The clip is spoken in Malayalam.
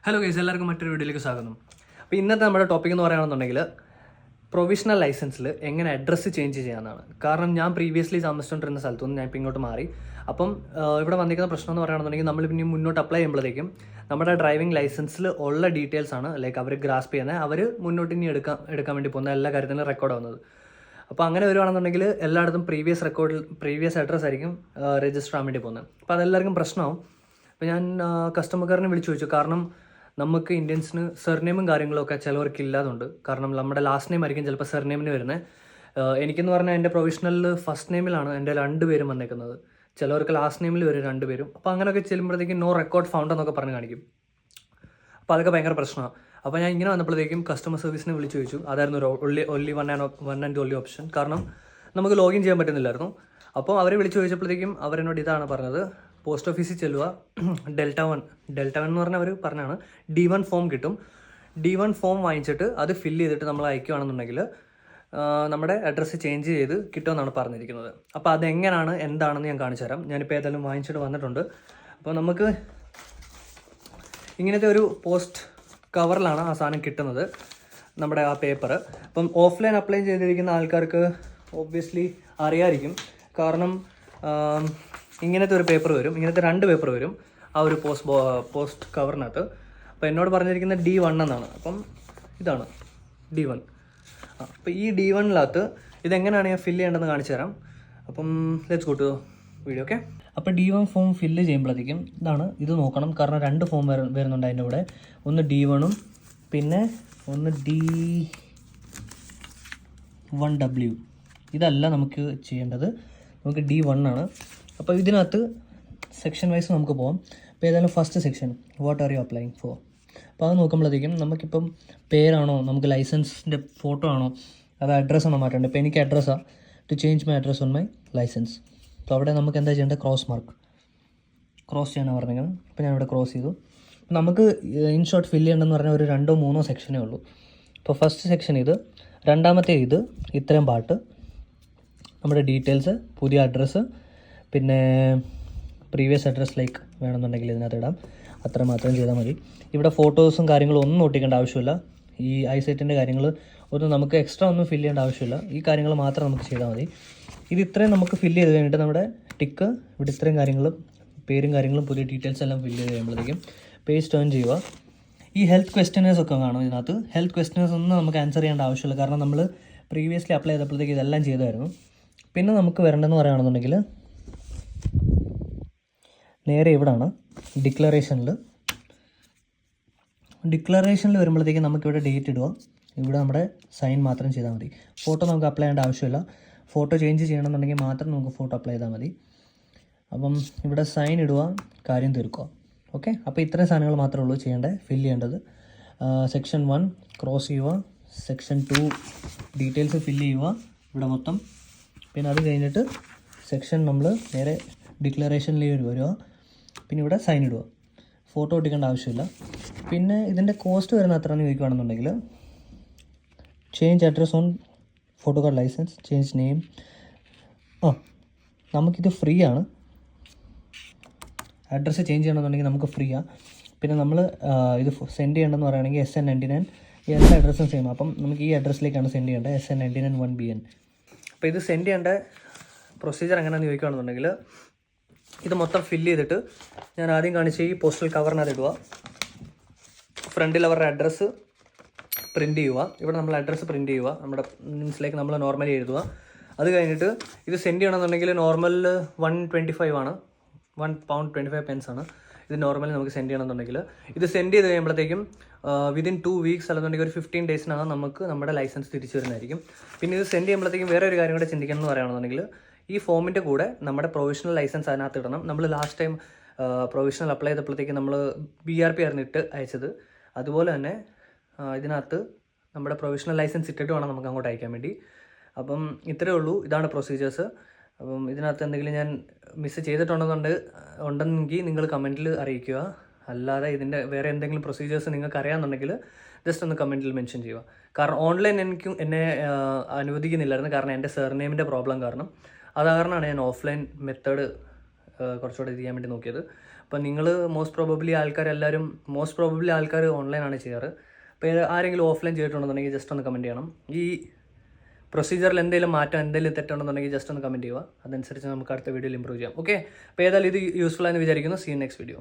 ഹലോ ഗൈസ്, എല്ലാവർക്കും മറ്റൊരു വീഡിയോയിലേക്ക് സ്വാഗതം. അപ്പോൾ ഇന്നത്തെ നമ്മുടെ ടോപ്പിക് എന്ന് പറയുകയാണെന്നുണ്ടെങ്കിൽ പ്രൊവിഷണൽ ലൈസൻസിൽ എങ്ങനെ അഡ്രസ്സ് ചേഞ്ച് ചെയ്യാമെന്നാണ്. കാരണം ഞാൻ പ്രീവിയസ്ലി താമസിച്ചുകൊണ്ടിരുന്ന സ്ഥലത്തു നിന്ന് ഞാൻ ഇപ്പോൾ ഇങ്ങോട്ട് മാറി. അപ്പം ഇവിടെ വന്നിരിക്കുന്ന പ്രശ്നം എന്ന് പറയുകയാണെന്നുണ്ടെങ്കിൽ നമ്മൾ പിന്നെ മുന്നോട്ട് അപ്ലൈ ചെയ്യുമ്പോഴത്തേക്കും നമ്മുടെ ഡ്രൈവിംഗ് ലൈസൻസിൽ ഉള്ള ഡീറ്റെയിൽസ് ആണ് ലൈക്ക് അവർ ഗ്രാസ്പ് ചെയ്യുന്നത്, അവർ മുന്നോട്ട് ഇനി എടുക്കാൻ വേണ്ടി പോകുന്ന എല്ലാ കാര്യത്തിലും റെക്കോർഡ് ആവുന്നത്. അപ്പോൾ അങ്ങനെ വരുവാണെന്നുണ്ടെങ്കിൽ എല്ലായിടത്തും പ്രീവിയസ് അഡ്രസ്സ് ആയിരിക്കും രജിസ്റ്റർ ആകാൻ വേണ്ടി പോകുന്നത്. അപ്പോൾ അതെല്ലാവർക്കും പ്രശ്നമാവും. അപ്പോൾ ഞാൻ കസ്റ്റമർ കെയറിനെ വിളിച്ചു ചോദിച്ചു. കാരണം നമുക്ക് ഇന്ത്യൻസിന് സർനെയിമും കാര്യങ്ങളൊക്കെ ചിലവർക്ക് ഇല്ലാതുണ്ട്. കാരണം നമ്മുടെ ലാസ്റ്റ് നെയിം ആയിരിക്കും ചിലപ്പോൾ സർനെയിമിന് വരുന്നത്. എനിക്കെന്ന് പറഞ്ഞാൽ എൻ്റെ പ്രൊവിഷണലിൽ ഫസ്റ്റ് നെയിമിലാണ് എൻ്റെ 2 പേരും വന്നേക്കുന്നത്. ചിലവർക്ക് ലാസ്റ്റ് നെയിമിൽ വരും 2 പേരും. അപ്പോൾ അങ്ങനെയൊക്കെ ചെല്ലുമ്പോഴത്തേക്കും നോ റെക്കോർഡ് ഫൗണ്ട് എന്നൊക്കെ പറഞ്ഞ് കാണിക്കും. അപ്പോൾ അതൊക്കെ ഭയങ്കര പ്രശ്നമാണ്. അപ്പോൾ ഞാൻ ഇങ്ങനെ വന്നപ്പോഴത്തേക്കും കസ്റ്റമർ സർവീസിനെ വിളിച്ചു ചോദിച്ചു. അതായിരുന്നു ഒരു only one and only option. കാരണം നമുക്ക് ലോഗിൻ ചെയ്യാൻ പറ്റുന്നില്ലായിരുന്നു. അപ്പോൾ അവരെ വിളിച്ചു ചോദിച്ചപ്പോഴത്തേക്കും അവരെന്നോട് ഇതാണ് പറഞ്ഞത്: പോസ്റ്റ് ഓഫീസിൽ ചെല്ലുക, ഡെൽറ്റ വൺ എന്ന് പറഞ്ഞാൽ അവർ പറഞ്ഞാണ് D1 ഫോം കിട്ടും. D1 ഫോം വാങ്ങിച്ചിട്ട് അത് ഫില്ല് ചെയ്തിട്ട് നമ്മൾ അയക്കുകയാണെന്നുണ്ടെങ്കിൽ നമ്മുടെ അഡ്രസ്സ് ചേഞ്ച് ചെയ്ത് കിട്ടുമെന്നാണ് പറഞ്ഞിരിക്കുന്നത്. അപ്പോൾ അതെങ്ങനെയാണ് എന്താണെന്ന് ഞാൻ കാണിച്ചു തരാം. ഞാനിപ്പോൾ ഏതായാലും വാങ്ങിച്ചിട്ട് വന്നിട്ടുണ്ട്. അപ്പോൾ നമുക്ക് ഇങ്ങനത്തെ ഒരു പോസ്റ്റ് കവറിലാണ് ആ സാധനം കിട്ടുന്നത്, നമ്മുടെ ആ പേപ്പർ. അപ്പം ഓഫ്ലൈൻ അപ്ലൈ ചെയ്തിരിക്കുന്ന ആൾക്കാർക്ക് ഒബ്വിയസ്ലി അറിയാമായിരിക്കും. കാരണം ഇങ്ങനത്തെ ഒരു പേപ്പർ വരും, ഇങ്ങനത്തെ 2 പേപ്പർ വരും ആ ഒരു പോസ്റ്റ് കവറിനകത്ത്. അപ്പോൾ എന്നോട് പറഞ്ഞിരിക്കുന്നത് D1 എന്നാണ്. അപ്പം ഇതാണ് D1. അപ്പോൾ ഈ D1-നകത്ത് ഇതെങ്ങനെയാണ് ഞാൻ ഫില്ല് ചെയ്യേണ്ടതെന്ന് കാണിച്ചു തരാം. അപ്പം let's go to video. Okay, അപ്പോൾ D1 ഫോം ഫില്ല് ചെയ്യുമ്പോഴത്തേക്കും ഇത് നോക്കണം. കാരണം 2 ഫോം വരുന്നുണ്ട് അതിൻ്റെ കൂടെ. ഒന്ന് D1-ഉം പിന്നെ ഒന്ന് D1W. ഇതല്ല നമുക്ക് ചെയ്യേണ്ടത്, നമുക്ക് D1 ആണ്. അപ്പോൾ ഇതിനകത്ത് സെക്ഷൻ വൈസ് നമുക്ക് പോകാം. അപ്പോൾ ഏതായാലും first section, what are you applying four. അപ്പോൾ അത് നോക്കുമ്പോഴത്തേക്കും നമുക്കിപ്പം പേരാണോ, നമുക്ക് ലൈസൻസിൻ്റെ ഫോട്ടോ ആണോ, അത് അഡ്രസ്സാണോ മാറ്റേണ്ടത്. ഇപ്പോൾ എനിക്ക് അഡ്രസ്സാണ്, to change my address on my licence. അപ്പോൾ അവിടെ നമുക്ക് എന്താ ചെയ്യേണ്ടത്, ക്രോസ് ചെയ്യാനാണ് പറഞ്ഞിരിക്കുന്നത്. അപ്പോൾ ഞാനിവിടെ ക്രോസ് ചെയ്തു. നമുക്ക് ഇൻ ഷോർട്ട് ഫില്ല് ചെയ്യേണ്ടതെന്ന് പറഞ്ഞാൽ ഒരു 2-3 സെക്ഷനേ ഉള്ളൂ. ഇപ്പോൾ ഫസ്റ്റ് സെക്ഷൻ ഇത്, രണ്ടാമത്തെ ഇത്രയും പാർട്ട്, നമ്മുടെ ഡീറ്റെയിൽസ്, പുതിയ അഡ്രസ്സ്, പിന്നെ പ്രീവിയസ് അഡ്രസ് ലൈക്ക് വേണമെന്നുണ്ടെങ്കിൽ ഇതിനകത്ത് ഇടാം. അത്ര മാത്രം ചെയ്താൽ മതി. ഇവിടെ ഫോട്ടോസും കാര്യങ്ങളും ഒന്നും ഒട്ടിക്കേണ്ട ആവശ്യമില്ല. ഈ ഐസെറ്റിൻ്റെ കാര്യങ്ങൾ ഒന്നും നമുക്ക് എക്സ്ട്രാ ഒന്നും ഫില്ല് ചെയ്യേണ്ട ആവശ്യമില്ല. ഈ കാര്യങ്ങൾ മാത്രം നമുക്ക് ചെയ്താൽ മതി. ഇത്രയും നമുക്ക് ഫില്ല് ചെയ്ത് കഴിഞ്ഞിട്ട് നമ്മുടെ ടിക്ക് ഇവിടെ ഇത്രയും കാര്യങ്ങളും പേരും കാര്യങ്ങളും പുതിയ ഡീറ്റെയിൽസ് എല്ലാം ഫില്ല് ചെയ്ത് കഴിയുമ്പോഴത്തേക്കും പേജ് ടേൺ ചെയ്യുക. ഈ ഹെൽത്ത് ക്വസ്റ്റ്യനേഴ്സ് ഒക്കെ കാണും ഇതിനകത്ത്. ഹെൽത്ത് ക്വസ്റ്റ്യനേഴ്സ് ഒന്നും നമുക്ക് ആൻസർ ചെയ്യേണ്ട ആവശ്യമില്ല. കാരണം നമ്മൾ പ്രീവിയസ്ലി അപ്ലൈ ചെയ്തപ്പോഴത്തേക്ക് ഇതെല്ലാം ചെയ്തായിരുന്നു. പിന്നെ നമുക്ക് വരേണ്ടതെന്ന് പറയുകയാണെന്നുണ്ടെങ്കിൽ നേരെ ഇവിടാണ് ഡിക്ലറേഷനിൽ വരുമ്പോഴത്തേക്കും നമുക്കിവിടെ ഡേറ്റ് ഇടുക. ഇവിടെ നമ്മുടെ സൈൻ മാത്രം ചെയ്താൽ മതി. ഫോട്ടോ നമുക്ക് അപ്ലൈ ചെയ്യേണ്ട ആവശ്യമില്ല. ഫോട്ടോ ചേഞ്ച് ചെയ്യണമെന്നുണ്ടെങ്കിൽ മാത്രം നമുക്ക് ഫോട്ടോ അപ്ലൈ ചെയ്താൽ മതി. അപ്പം ഇവിടെ സൈൻ ഇടുക, കാര്യം തീർക്കുക. ഓക്കെ, അപ്പോൾ ഇത്രയും സാധനങ്ങൾ മാത്രമേ ഉള്ളൂ ഫില്ല് ചെയ്യേണ്ടത്. സെക്ഷൻ 1 ക്രോസ് ചെയ്യുക, സെക്ഷൻ 2 ഡീറ്റെയിൽസ് ഫില്ല് ചെയ്യുക ഇവിടെ മൊത്തം. പിന്നെ അത് കഴിഞ്ഞിട്ട് സെക്ഷൻ നമ്മൾ നേരെ ഡിക്ലറേഷനിലേക്ക് വരിക. പിന്നെ ഇവിടെ സൈൻ ഇടുക. ഫോട്ടോ ഒട്ടിക്കേണ്ട ആവശ്യമില്ല. പിന്നെ ഇതിൻ്റെ കോസ്റ്റ് വരുന്ന എത്രയെന്ന് ചോദിക്കുകയാണെന്നുണ്ടെങ്കിൽ change address on photo card licence, change name. നമുക്കിത് ഫ്രീ ആണ്. അഡ്രസ്സ് ചേഞ്ച് ചെയ്യണമെന്നുണ്ടെങ്കിൽ നമുക്ക് ഫ്രീ ആണ്. പിന്നെ നമ്മൾ ഇത് സെൻഡ് ചെയ്യേണ്ടതെന്ന് പറയുകയാണെങ്കിൽ SN99 ഈ എല്ലാ അഡ്രസ്സും സെയിം. അപ്പം നമുക്ക് ഈ അഡ്രസ്സിലേക്കാണ് സെൻഡ് ചെയ്യേണ്ടത്, SN99 1BN. അപ്പോൾ ഇത് സെൻഡ് ചെയ്യേണ്ട പ്രൊസീജിയർ എങ്ങനെയാണെന്ന് ചോദിക്കുകയാണെന്നുണ്ടെങ്കിൽ ഇത് മൊത്തം ഫില്ല് ചെയ്തിട്ട് ഞാൻ ആദ്യം കാണിച്ച ഈ പോസ്റ്റൽ കവറിനകത്ത് ഇടുക. ഫ്രണ്ടിൽ അവരുടെ അഡ്രസ്സ് പ്രിൻറ്റ് ചെയ്യുക. ഇവിടെ നമ്മൾ അഡ്രസ്സ് പ്രിൻറ്റ് ചെയ്യുക, നമ്മുടെ മീൻസിലേക്ക് നമ്മൾ നോർമലി എഴുതുക. അത് കഴിഞ്ഞിട്ട് ഇത് സെൻഡ് ചെയ്യണമെന്നുണ്ടെങ്കിൽ നോർമലിൽ 125 ആണ്, £1.25 ആണ്. ഇത് നോർമലി നമുക്ക് സെൻഡ് ചെയ്യണമെന്നുണ്ടെങ്കിൽ ഇത് സെൻഡ് ചെയ്ത് കഴിയുമ്പോഴത്തേക്കും വിതിൻ 2 വീക്സ് അല്ലെന്നുണ്ടെങ്കിൽ ഒരു 15 ഡേയ്സിനകം നമുക്ക് നമ്മുടെ ലൈസൻസ് തിരിച്ചു വരുന്നതായിരിക്കും. പിന്നെ ഇത് സെൻഡ് ചെയ്യുമ്പോഴത്തേക്കും വേറെ ഒരു കാര്യം കൂടെ ചിന്തിക്കണം എന്ന് പറയുകയാണെന്നുണ്ടെങ്കിൽ ഈ ഫോമിൻ്റെ കൂടെ നമ്മുടെ പ്രൊവിഷണൽ ലൈസൻസ് അതിനകത്ത് ഇടണം. നമ്മൾ ലാസ്റ്റ് ടൈം പ്രൊവിഷണൽ അപ്ലൈ ചെയ്തപ്പോഴത്തേക്കും നമ്മൾ BRP ആയിരുന്നു ഇട്ട് അയച്ചത്. അതുപോലെ തന്നെ ഇതിനകത്ത് നമ്മുടെ പ്രൊവിഷണൽ ലൈസൻസ് ഇട്ടിട്ട് വേണം നമുക്ക് അങ്ങോട്ട് അയക്കാൻ വേണ്ടി. അപ്പം ഇത്രയേ ഉള്ളൂ, ഇതാണ് പ്രൊസീജിയേഴ്സ്. അപ്പം ഇതിനകത്ത് എന്തെങ്കിലും ഞാൻ മിസ് ചെയ്തിട്ടുണ്ടെങ്കിൽ നിങ്ങൾ കമൻറ്റിൽ അറിയിക്കുക. അല്ലാതെ ഇതിൻ്റെ വേറെ എന്തെങ്കിലും പ്രൊസീജിയേഴ്സ് നിങ്ങൾക്ക് അറിയാമെന്നുണ്ടെങ്കിൽ ജസ്റ്റ് ഒന്ന് കമൻറ്റിൽ മെൻഷൻ ചെയ്യുക. കാരണം ഓൺലൈൻ എന്നെ അനുവദിക്കുന്നില്ലായിരുന്നു. കാരണം എൻ്റെ സർനെയിമിൻ്റെ പ്രോബ്ലം കാരണം. അത് കാരണമാണ് ഞാൻ ഓഫ്ലൈൻ മെത്തേഡ് കുറച്ചുകൂടെ ചെയ്യാൻ വേണ്ടി നോക്കിയത്. അപ്പോൾ നിങ്ങൾ മോസ്റ്റ് പ്രോബബ്ലി ആൾക്കാർ ഓൺലൈനാണ് ചെയ്യാറ്. അപ്പോൾ ആരെങ്കിലും ഓഫ്ലൈൻ ചെയ്തിട്ടുണ്ടെന്നുണ്ടെങ്കിൽ ജസ്റ്റ് ഒന്ന് കമൻറ്റ് ചെയ്യണം. ഈ പ്രൊസീജിയറിൽ എന്തെങ്കിലും മാറ്റം, എന്തെങ്കിലും തെറ്റുണ്ടെന്നുണ്ടെങ്കിൽ ജസ്റ്റ് ഒന്ന് കമൻറ്റ് ചെയ്യുക. അതനുസരിച്ച് നമുക്ക് അടുത്ത വീഡിയോയിൽ ഇമ്പ്രൂവ് ചെയ്യാം. ഓക്കെ, അപ്പോൾ ഏതായാലും ഇത് യൂസ്ഫുൾ ആയെന്ന് വിചാരിക്കുന്നു. See next video.